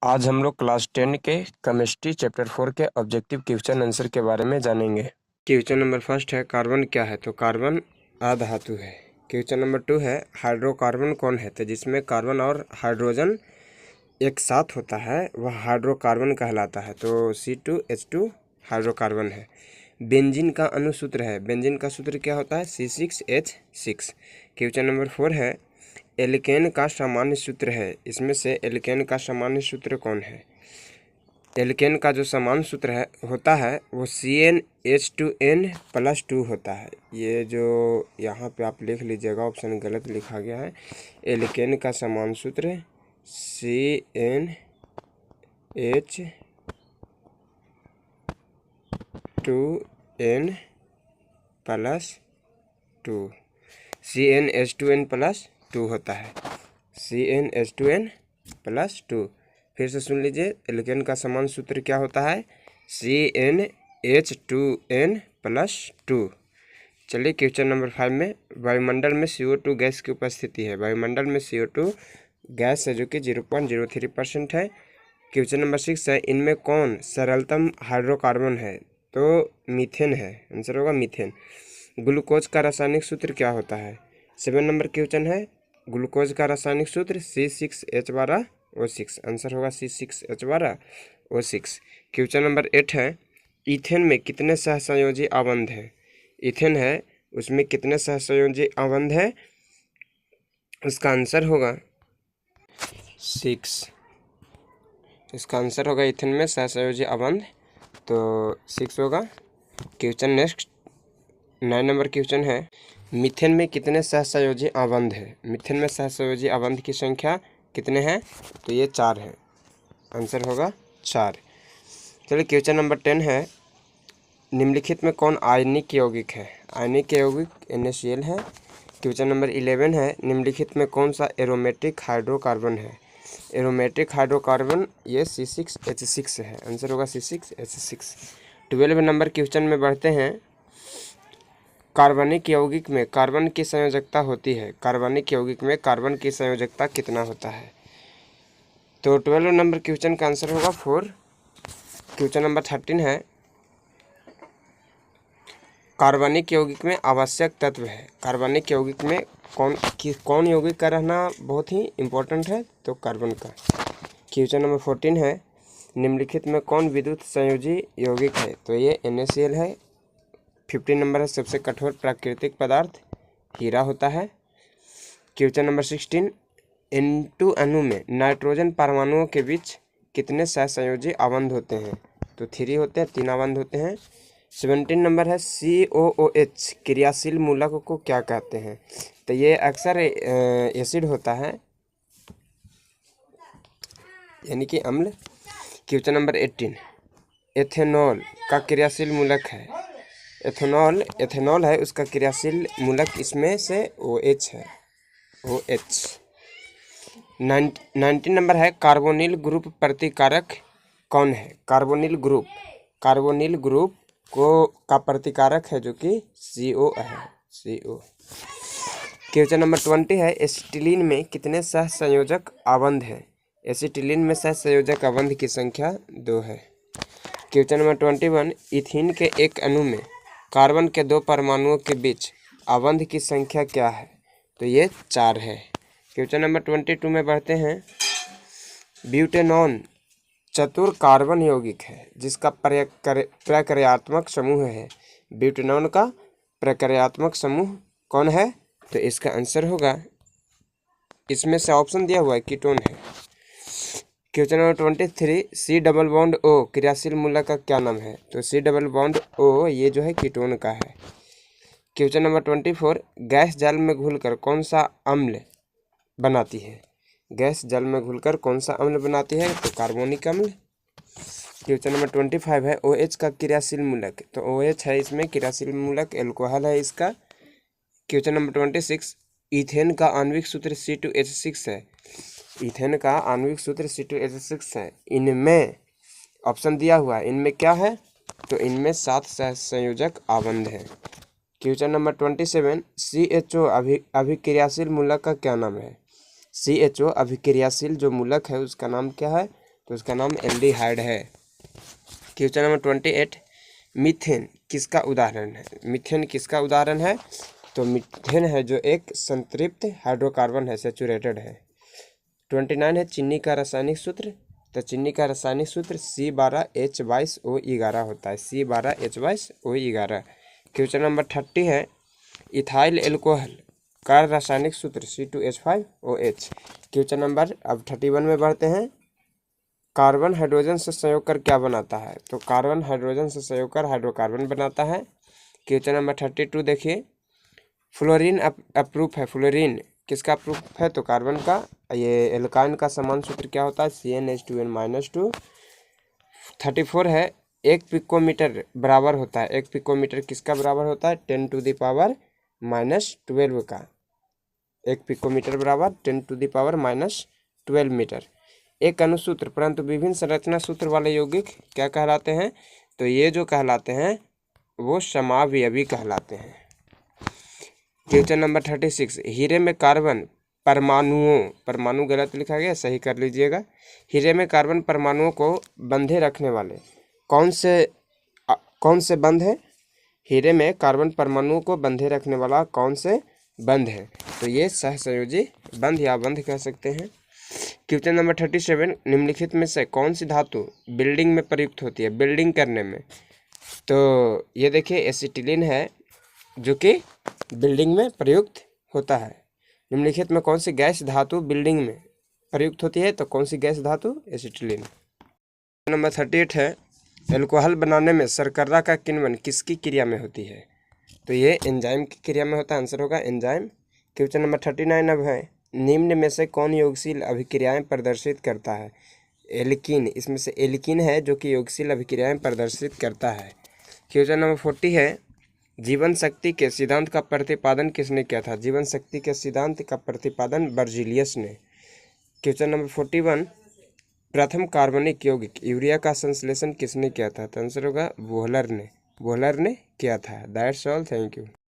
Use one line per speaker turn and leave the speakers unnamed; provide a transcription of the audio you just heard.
आज हम लोग क्लास 10 के केमिस्ट्री चैप्टर 4 के ऑब्जेक्टिव क्वेश्चन आंसर के बारे में जानेंगे। क्वेश्चन नंबर फर्स्ट है कार्बन क्या है, तो कार्बन अधातु है। क्वेश्चन नंबर 2 है हाइड्रोकार्बन कौन है, तो जिसमें कार्बन और हाइड्रोजन एक साथ होता है वह हाइड्रोकार्बन कहलाता है, तो C2H2 हाइड्रोकार्बन है। बेंजीन का अनुसूत्र है, बेंजीन का सूत्र क्या होता है C6H6। क्वेश्चन नंबर 4 है एल्केन का सामान्य सूत्र है, इसमें से एल्केन का सामान्य सूत्र कौन है। एल्केन का जो सामान्य सूत्र है होता है वो CnH2n+2 होता है। ये जो यहाँ पे आप लिख लीजिएगा, ऑप्शन गलत लिखा गया है। एल्केन का सामान्य सूत्र CnH2n+2 होता है, CnH2n+2। फिर से सुन लीजिए, एल्केन का समान सूत्र क्या होता है CnH2n+2। चलिए क्वेश्चन नंबर 5 में वायुमंडल में CO2 गैस की उपस्थिति है। वायुमंडल में CO2 गैस है जो कि 0.03% है। क्वेश्चन नंबर 6 है इनमें कौन सरलतम हाइड्रोकार्बन है, तो मीथेन है, आंसर होगा मीथेन। ग्लूकोज का रासायनिक सूत्र क्या होता है। 7 नंबर क्वेश्चन है ग्लूकोज का रासायनिक सूत्र C6H12O6, आंसर होगा C6H12O6। क्वेश्चन नंबर 8 है ईथेन में कितने सहसंयोजी आबंध है। ईथेन है उसमें कितने सहसंयोजी आबंध है, उसका आंसर होगा 6। इसका आंसर होगा ईथेन में सहसंयोजी आबंध, तो 6 होगा। क्वेश्चन नेक्स्ट 9 नंबर क्वेश्चन है मीथेन में कितने सहसंयोजी आबंध है। मीथेन में सहसंयोजी आबंध की संख्या कितने हैं, तो ये 4 है, आंसर होगा 4। चलिए क्वेश्चन नंबर 10 है निम्नलिखित में कौन आयनिक यौगिक है। आयनिक यौगिक NaCl है। क्वेश्चन नंबर 11 है निम्नलिखित में कौन सा एरोमेटिक हाइड्रोकार्बन है। एरोमेटिक हाइड्रोकार्बन ये C6H6 है, आंसर होगा C6H6। 12 नंबर क्वेश्चन में बढ़ते हैं कार्बनिक यौगिक में कार्बन की संयोजकता होती है। कार्बनिक यौगिक में कार्बन की संयोजकता कितना होता है, तो 12 नंबर क्वेश्चन का आंसर होगा 4। क्वेश्चन नंबर 13 है कार्बनिक यौगिक में आवश्यक तत्व है। कार्बनिक यौगिक में कौन यौगिक का रहना बहुत ही इम्पोर्टेंट है, तो कार्बन का। क्वेश्चन नंबर 14 है निम्नलिखित में कौन विद्युत संयोजी यौगिक है, तो ये NaCl है। 15 नंबर है सबसे कठोर प्राकृतिक पदार्थ हीरा होता है। क्वेश्चन नंबर 16 N2 अणु में नाइट्रोजन परमाणुओं के बीच कितने सहसंयोजी आबंध होते हैं, तो 3 होते हैं, 3 आबंध होते हैं। 17 नंबर है COOH क्रियाशील मूलक को क्या कहते हैं, तो ये अक्सर एसिड होता है यानी कि अम्ल। क्वेश्चन नंबर 18 एथेनॉल का क्रियाशील मूलक है। एथेनॉल है उसका क्रियाशील मूलक इसमें से OH है, OH। 19 नंबर है कार्बोनिल ग्रुप प्रतिकारक कौन है। कार्बोनिल ग्रुप का प्रतिकारक है जो कि CO है, CO। क्वेश्चन नंबर 20 है एसिटिलीन में कितने सहसंयोजक आबंध है। एसिटिलीन में सहसंयोजक आबंध की संख्या 2 है। क्वेश्चन नंबर 21 इथीन के एक अणु में कार्बन के 2 परमाणुओं के बीच आबंध की संख्या क्या है, तो ये 4 है। क्वेश्चन नंबर 22 में बढ़ते हैं ब्यूटेनॉन चतुर कार्बन यौगिक है जिसका प्रक्रियात्मक समूह है। ब्यूटेनॉन का प्रक्रियात्मक समूह कौन है, तो इसका आंसर होगा, इसमें से ऑप्शन दिया हुआ है कीटोन है। Question number 23 C double bond O क्रियाशील मूलक का क्या नाम है, तो C डबल बॉन्ड O ये जो है कीटोन का है। क्वेश्चन नंबर 24 गैस जल में घुलकर कौन सा अम्ल बनाती है। गैस जल में घुलकर कौन सा अम्ल बनाती है, तो कार्बोनिक अम्ल। क्वेश्चन नंबर 25 है OH का क्रियाशील मूलक, तो OH है इसमें क्रियाशील मूलक, एल्कोहल है इसका। क्वेश्चन नंबर 26 ईथेन का आणविक सूत्र C2H6 है। ईथेन का आणविक सूत्र C2H6 है। इनमें ऑप्शन दिया हुआ है, इनमें क्या है, तो इनमें 7 सहसंयोजक आबंध है। क्वेश्चन नंबर 27 CHO अभिक्रियाशील मूलक का क्या नाम है। CHO अभिक्रियाशील जो मूलक है उसका नाम क्या है, तो उसका नाम एल्डिहाइड है। क्वेश्चन नंबर 28, मीथेन किसका उदाहरण है? मीथेन किसका उदाहरण है? तो मीथेन है जो एक संतृप्त हाइड्रोकार्बन है, सैचुरेटेड है। 29 है, चीनी का रासायनिक सूत्र। तो चीनी का रासायनिक सूत्र C12H22O11 होता है, C12H22O11। क्वेश्चन नंबर 30 है, इथाइल एल्कोहल का रासायनिक सूत्र C2H5OH। क्वेश्चन नंबर अब 31 में बढ़ते हैं। कार्बन हाइड्रोजन से संयोग कर क्या बनाता है? तो कार्बन हाइड्रोजन से संयोग कर हाइड्रोकार्बन बनाता है। क्वेश्चन नंबर 32 देखिए, फ्लोरीन अप्रूफ है। फ्लोरीन किसका अप्रूफ है? तो कार्बन का। ये एल्काइन का समान सूत्र क्या होता है? CnH2n-2। 34 है, 1 पिकोमीटर बराबर होता है। 1 पिकोमीटर किसका बराबर होता है? 10⁻⁻12 का। 1 पिकोमीटर बराबर 10⁻⁻12 मीटर। एक अनुसूत्र परंतु विभिन्न संरचना सूत्र वाले यौगिक क्या कहलाते हैं? तो ये जो कहलाते हैं वो समावयवी कहलाते हैं। क्वेश्चन नंबर 36, हीरे में कार्बन परमाणु गलत लिखा गया, सही कर लीजिएगा। हीरे में कार्बन परमाणुओं को बंधे रखने वाले कौन से बंध है? हीरे में कार्बन परमाणुओं को बंधे रखने वाला कौन से बंध है? तो ये सहसंयोजी बंध या बंध कह सकते हैं। क्वेश्चन नंबर 37, निम्नलिखित में से कौन सी धातु बिल्डिंग में प्रयुक्त होती है, बिल्डिंग करने में? तो ये देखिए एसिटिलीन है जो कि बिल्डिंग में प्रयुक्त होता है। निम्नलिखित में कौन सी गैस धातु बिल्डिंग में प्रयुक्त होती है? तो कौन सी गैस धातु? एसिटिलीन। नंबर 38 है, एल्कोहल बनाने में शर्करा का किण्वन किसकी क्रिया में होती है? तो ये एंजाइम की क्रिया में होता है, आंसर होगा एंजाइम। क्वेश्चन नंबर 39 अब है, निम्न में से कौन योगशील अभिक्रियाएं प्रदर्शित करता है? एल्कीन, इसमें से एल्कीन है जो कि योगशील अभिक्रियाएं प्रदर्शित करता है। क्वेश्चन नंबर 40 है, जीवन शक्ति के सिद्धांत का प्रतिपादन किसने किया था? जीवन शक्ति के सिद्धांत का प्रतिपादन बर्जीलियस ने। क्वेश्चन नंबर 41, प्रथम कार्बनिक यौगिक यूरिया का संश्लेषण किसने किया था? तो आंसर होगा वोहलर ने किया था। That's all, thank you.